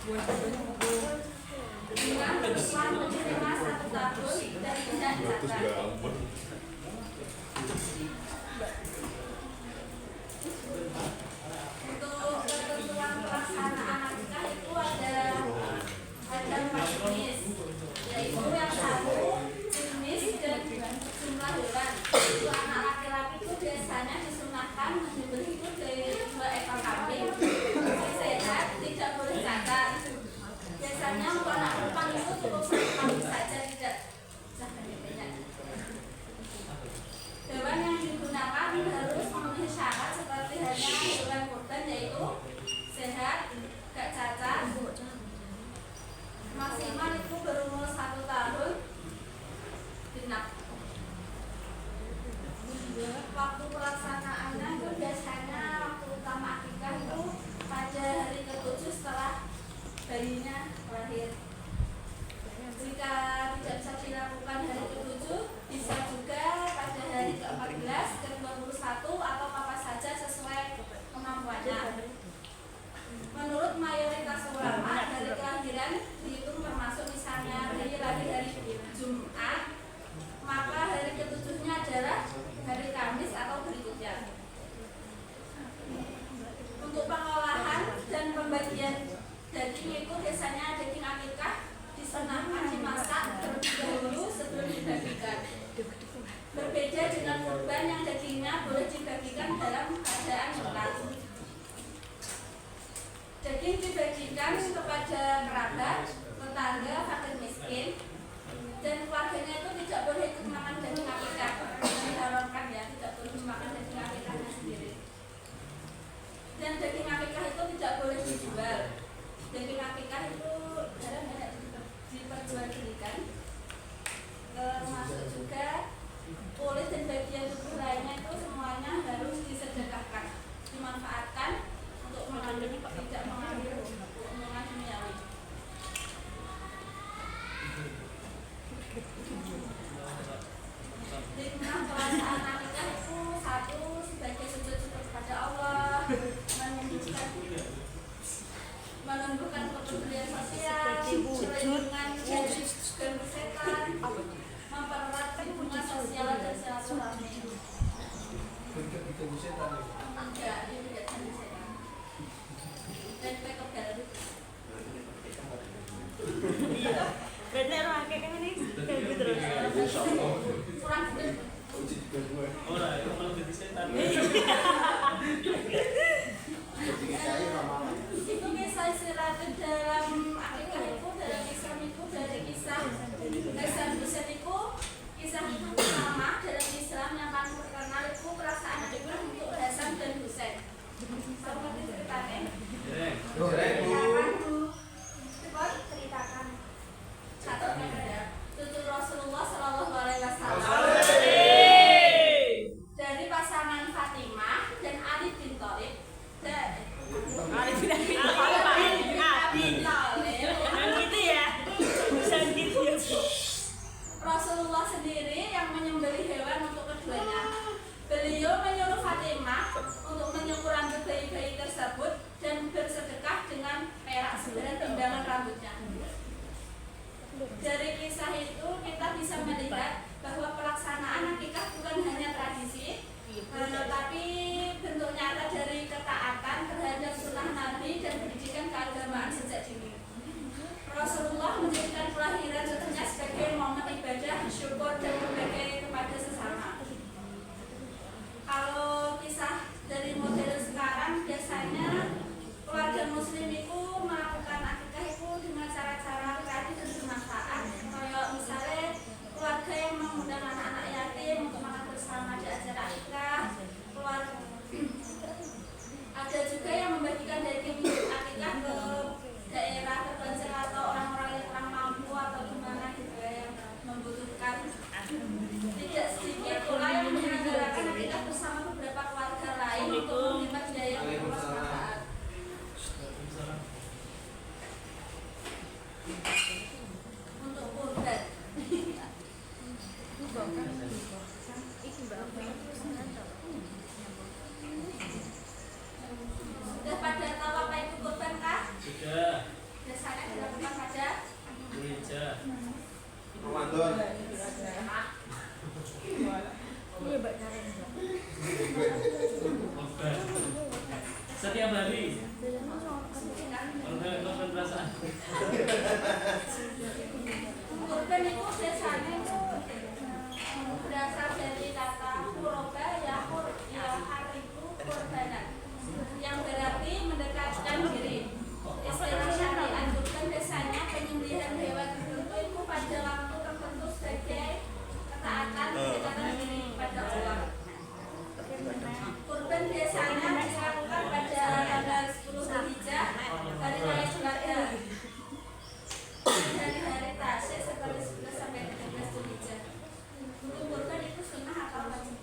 dengan hukuman menerima 1 tahun dan tidak cacat. Untuk ketentuan pelaksanaan akikah itu ada 4 jenis, yaitu yang satu jenis dan jumlah hewan. Untuk anak laki-laki itu biasanya disunahkan menyembelih itu dari 2 ekor kambing sehat, tidak boleh cacat. Biasanya untuk anak perempuan itu cukup 1 kambing saja, tidak usah banyak-banyak. Hewan yang digunakan harus memenuhi syarat seperti halnya hewan kurban, yaitu sehat, gak cacat, maksimal itu berumur 1 tahun, genap. Waktu pelaksanaannya itu biasanya waktu utama akikah itu pada hari ke-7 setelah bayinya lahir. Jika tidak bisa dilakukan hari ke-7, bisa juga pada hari ke-14, ke-21 atau kapan saja sesuai kemampuannya. Menurut mayoritas ulama, dari kelahiran dihitung termasuk misalnya bayi lahir hari Jumat, maka hari ke-7-nya adalah hari Kamis atau berikutnya. Untuk pengolahan dan pembagian daging itu biasanya daging akikah disunahkan dimasak terlebih dahulu sebelum dibagikan. Berbeda dengan kurban yang dagingnya boleh dibagikan dalam keadaan mentah. Daging dibagikan kepada kerabat, tetangga, fakir miskin, dan keluarganya itu tidak boleh ikut makan daging akikah. Diharamkan ya, tidak boleh makan daging akikahnya sendiri. Dan daging akikah itu tidak boleh dijual. Daging akikah itu jarang banyak diperjualbelikan. Termasuk juga kulit dan bagian tubuh lainnya itu semuanya harus disedekahkan, dimanfaatkan untuk mengambil, tidak mengambil keuntungan duniawi. Hikmah pelaksanaan akikah itu 1 sebagai sujud kepada Allah, menumbuhkan kepedulian sosial, perlindungan dari ganggu setan, mempererat hubungan sosial dan silaturahmi. Enggak, ini tidak ganggu setan. Dan backup gallery. Berarti orang akikah ini kayak gitu terus. Kurang gede. Ora, itu kalau jadi setan. Itu kisah istirahat dalam akikah itu, dalam Islam itu dari kisah Hasan Husain itu kisah pertama dalam Islam yang paling terkenal itu perasaan akikah untuk Hasan dan Husain. Sama ngerti ceritanya? Ramadan. Iya, Mbak Karen. Oke. Setiap hari. Korban perasaan. Kurban itu biasanya itu berasal dari kata kuroba ya hariku kurbanan yang berarti mendekatkan diri. Istilahnya dianjurkan biasanya penyembelihan hewan tertentu itu pada waktu tertentu sebagai ketaatan mendekatkan diri pada Allah. Kurban biasanya dilakukan pada tanggal 10 Zulhijjah, hari raya Idul dari hari tasyrik seperti 11 sampai 13 Zulhijjah. Untuk kurban itu sunnah atau wajib?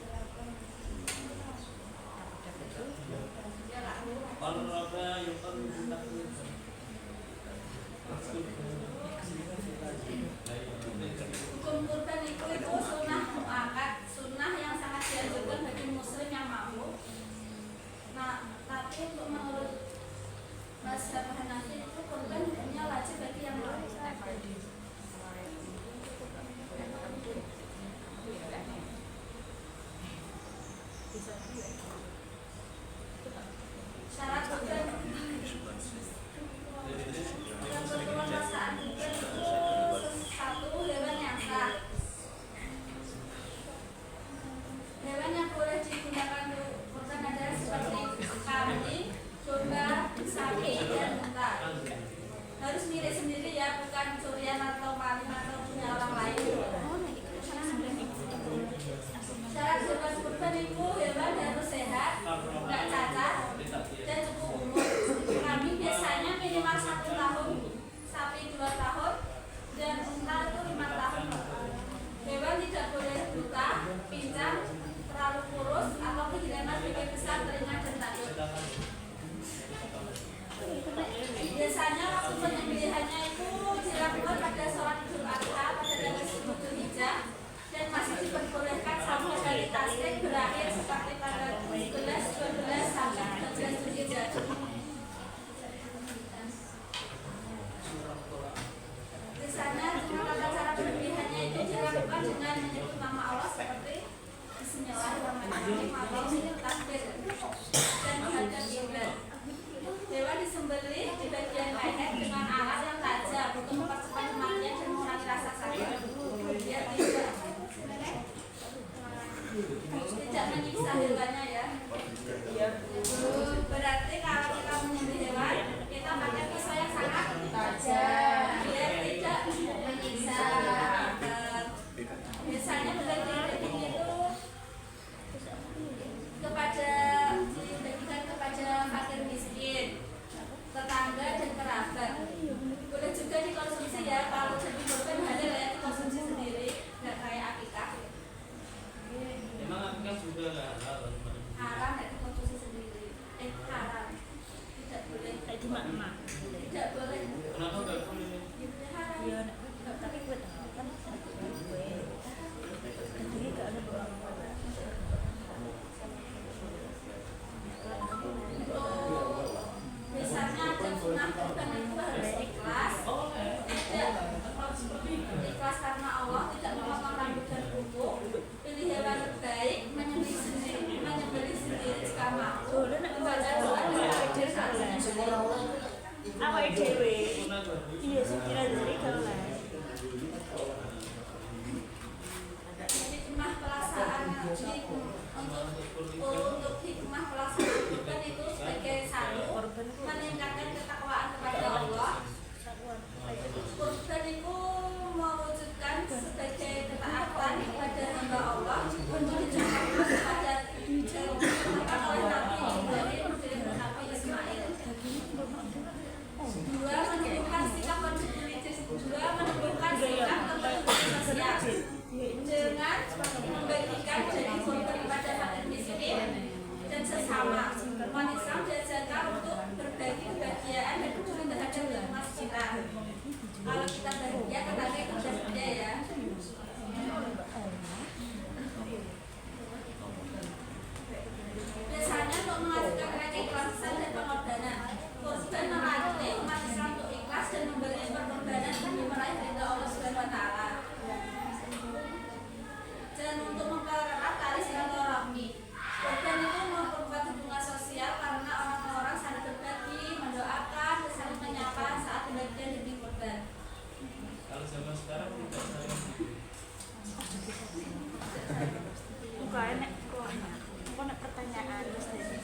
Kalau roda yang perlu Hukum kurban itu sunnah muakkad, sunnah yang sangat dianjurkan bagi muslim yang mampu. Nah, tapi untuk menurut mazhab Hanafi itu kurban hukumnya wajib bagi yang mampu. Syarat kurban ketentuan pasangan kurban itu satu, hewan yang sah. Hewan yang boleh digunakan untuk kurban adalah seperti kambing, domba, sapi, dan unta. Harus milik sendiri ya, bukan curian atau maling atau punya orang lain. Syarat hewan kurban itu hewan harus sehat, nggak cacat, dan cukup umur. Kambing biasanya minimal 1 tahun, sapi 2 tahun, dan unta itu 5 tahun. Hewan tidak boleh buta, pincang, terlalu kurus, atau kehilangan gigi besar, telinga, dan takut. Biasanya waktu penyembelihannya itu dilakukan pada sholat Idul Adha pada tanggal 10 Zulhijjah dan masih diperbolehkan sampai dari tasyrik berakhir seperti tanggal 11, 12 sampai 13 Zulhijjah. Biasanya tata cara penyembelihannya itu dilakukan dengan menyebut nama Allah seperti Bismillahirrahmanirrahim atau takbir dan menghadap kiblat. Hewan disembelih di bagian leher dengan alat yang tajam untuk mempercepat kematian dan mengurangi rasa sakit. Dia tidak menyiksa hewannya ya. Berarti kalau kita menyembelih hewan, kita pakai pisau yang sangat tajam biar tidak menyiksa. Biasanya daging itu dibagikan kepada fakir miskin, tetangga dan kerabat. Boleh juga dikonsumsi ya, kalau jadi kurban halal ya dikonsumsi sendiri, nggak kayak akikah. Emang akikah juga nggak halal? Haram nggak dikonsumsi sendiri. Haram, tidak boleh. Kayak di mak-mak. Tidak boleh. Kenapa nggak boleh? Haram. Iya, tapi gue tahu kan gue. Jadi gak ada orang. Misalnya ada sunnah kurban itu harus ikhlas, ikhlas karena Allah, tidak memotong rambut dan kuku, pilih hewan terbaik, menyembelih sendiri jika mampu, membaca doa dan takbir saat menyembelih. Awak dewe. Iya, sekira dari kalau Hikmah pelaksanaan untuk hikmah pelaksanaan kurban itu sebagai satu meningkatkan ketakwaan kepada Allah. Kurban itu mewujudkan sebagai ketaatan kepada hamba Allah untuk dicontohkan kepada dicontohkan oleh Nabi Ibrahim dan Nabi Ismail. Dua, menumbuhkan sikap konstitusi. Dua, menumbuhkan sikap kontribusi sosial dengan membagikan jadi kurban kepada fakir miskin dan sesama. Umat Islam diajarkan untuk berbagi kebahagiaan dan peduli terhadap lingkungan sekitar. Kalau kita bahagia, tetangga ikut bahagia ya. Biasanya untuk menghasilkan mereka ikhlasan dan pengorbanan. Kurban melatih umat Islam untuk ikhlas dan memberi pengorbanan demi meraih ridha Allah SWT. Kalau zaman sekarang tidak saling gitu. Bukan enak kok. Kok nak pertanyaan terus tadi.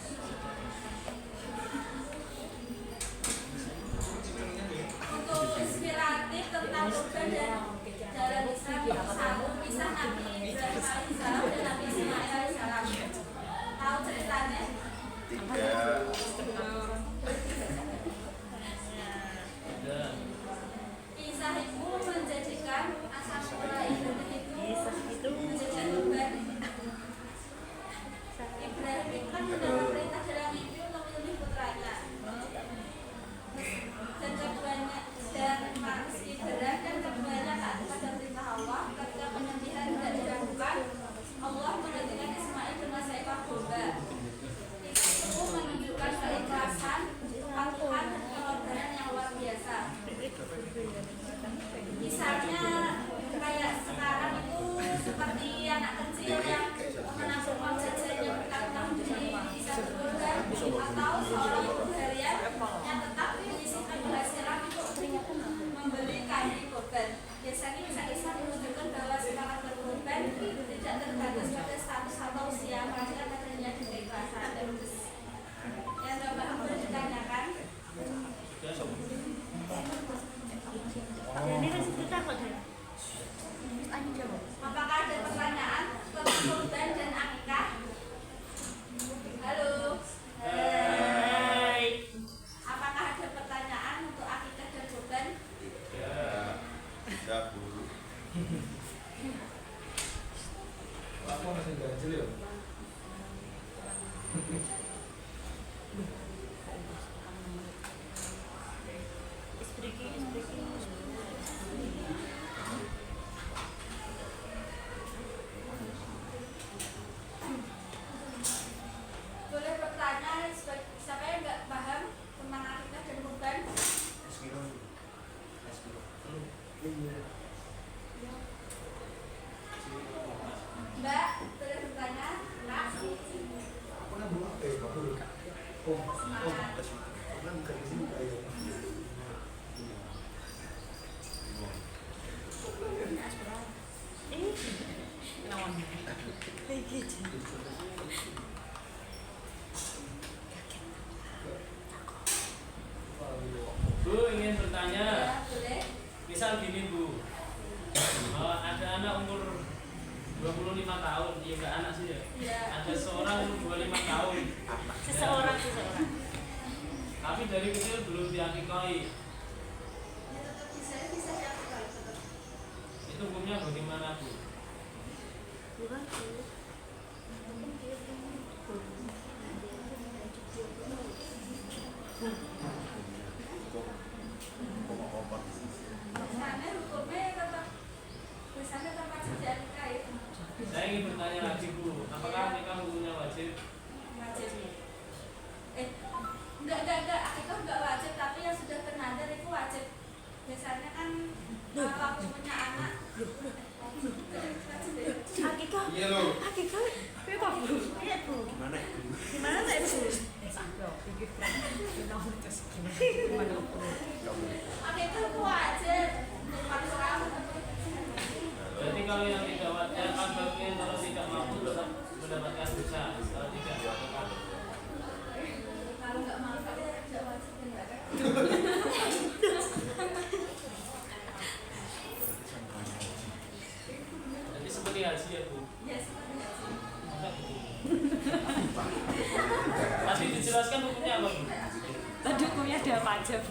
Untuk inspiratif tentang kurban dan jalan Islam itu satu kisah Nabi Ibrahim alaihissalam dan Nabi Ismail alaihissalam. Tahu ceritanya? Dan Kisah ibu menjadikan asam mula Ibrahim itu Itu menjadikan kurban. Ibrahim itu kan mendapat perintah dalam mimpi untuk memilih putranya. Dan keduanya dan meski berat dan keduanya taat pada perintah Allah. Ketika penyembelihan tidak dilakukan, Allah menjadikan Ismail dengan seekor domba. Itu menunjukkan keikhlasan, kepatuhan dan pengorbanan yang luar biasa. Misalnya kayak sekarang itu seperti anak kecil yang menabung uang jajan yang bertahun-tahun jadi bisa berkurban, atau seorang ibu harian yang tetap menyisihkan penghasilan untuk membeli kambing kurban. Biasanya kisah-kisah menunjukkan bahwa semangat berkurban tidak terbatas pada status atau usia, melainkan adanya keikhlasan. Yang nggak paham boleh ditanyakan. ini kan sebentar kok dia. Ayo jawab. Apakah ada pertanyaan tentang kurban dan akikah? Halo. hai. Apakah ada pertanyaan untuk akikah dan kurban? Ya, Bu. Aku masih ganjil ya. Boleh bertanya siapa yang nggak paham tentang akikah dan kurban? Mbak, boleh bertanya? Kak? Semangat. Bu ingin bertanya. Ya, boleh. Misal gini Bu, ada anak umur 25 tahun, iya enggak anak sih ya? Iya. Ada seorang umur 25 tahun, Seseorang. tapi dari kecil belum diakikahi. Ya, tetap bisa ya tetap. Itu hukumnya bagaimana Bu? Bukan sih. Biasanya hukumnya tetap diakikah ya. Saya ingin bertanya lagi Bu, apakah nikah hukumnya wajib? Wajib. Enggak, akikah enggak wajib, tapi yang sudah bernadar itu wajib. Biasanya kan waktu punya anak. Akikah. Iya loh. Akikah. Apa Bu? Iya Bu. Gimana? Gimana nak Bu? Akikah itu wajib. Dipaksa. Berarti kalau yang tidak wajib, kalau tidak mampu tetap mendapatkan dosa. Kalau tidak akikah. Kalau nggak mau tidak wajib enggak. Jadi seperti haji ya Bu. Ya seperti itu. Masa gitu? Tadi dijelaskan hukumnya apa Bu? Tadi hukumnya ada apa aja Bu?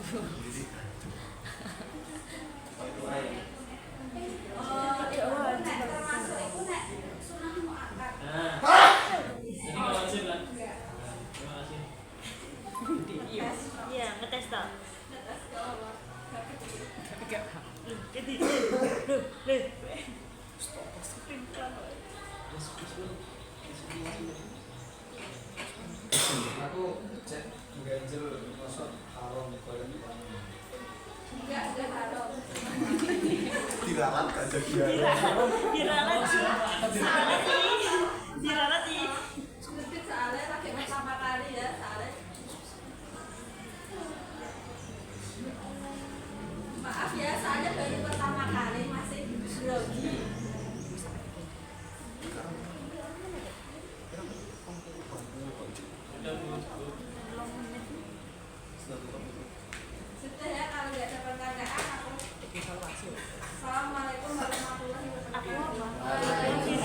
Nek termasuk itu nek sunah muakkad. Nah, jadi nggak wajib kan? Terima kasih. Iya, ngetes tak? Atas ke Allah. Aku cek ganjil masuk haram kalau Enggak haram. Diralat aja dia. Diralat sih. Diralat sih. Sedikit soalnya pakai pertama kali ya soalnya. Maaf ya, soalnya baru Assalamualaikum warahmatullahi wabarakatuh. Waalaikumsalam.